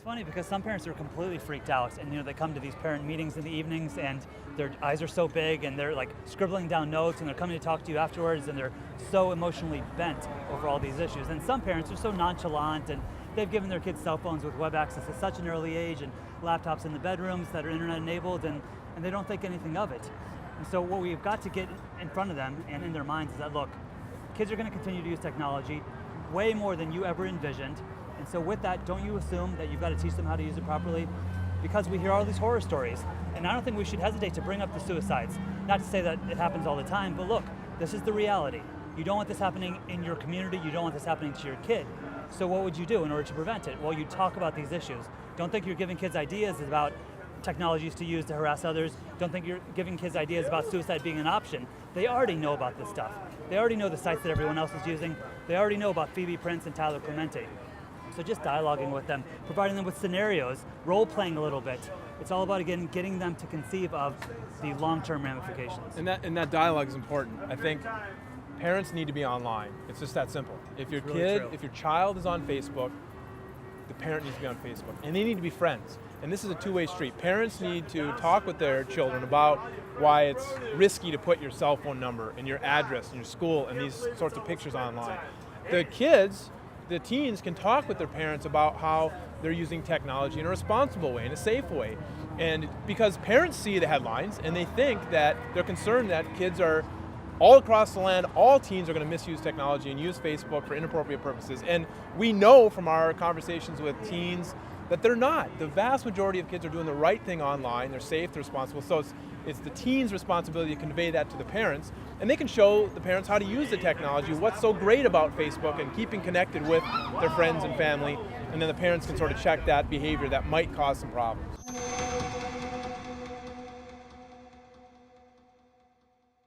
funny because some parents are completely freaked out, and they come to these parent meetings in the evenings and their eyes are so big and they're like scribbling down notes and they're coming to talk to you afterwards and they're so emotionally bent over all these issues. And some parents are so nonchalant and they've given their kids cell phones with web access at such an early age and laptops in the bedrooms that are internet enabled, and they don't think anything of it. And so what we've got to get in front of them and in their minds is that, look, kids are going to continue to use technology way more than you ever envisioned. And so with that, don't you assume that you've got to teach them how to use it properly? Because we hear all these horror stories, and I don't think we should hesitate to bring up the suicides. Not to say that it happens all the time, but look, this is the reality. You don't want this happening in your community, you don't want this happening to your kid. So what would you do in order to prevent it? Well, you talk about these issues. Don't think you're giving kids ideas about technologies to use to harass others. Don't think you're giving kids ideas about suicide being an option. They already know about this stuff. They already know the sites that everyone else is using. They already know about Phoebe Prince and Tyler Clemente. So just dialoguing with them, providing them with scenarios, role-playing a little bit. It's all about, again, getting them to conceive of the long-term ramifications. And that dialogue is important. I think parents need to be online. It's just that simple. If your if your child is on Facebook, the parent needs to be on Facebook. And they need to be friends. And this is a two-way street. Parents need to talk with their children about why it's risky to put your cell phone number and your address and your school and these sorts of pictures online. The teens can talk with their parents about how they're using technology in a responsible way, in a safe way. And because parents see the headlines and they think that they're concerned that kids are all across the land, all teens are going to misuse technology and use Facebook for inappropriate purposes. And we know from our conversations with teens that they're not. The vast majority of kids are doing the right thing online. They're safe, they're responsible. So it's the teens' responsibility to convey that to the parents. And they can show the parents how to use the technology, what's so great about Facebook and keeping connected with their friends and family. And then the parents can sort of check that behavior that might cause some problems.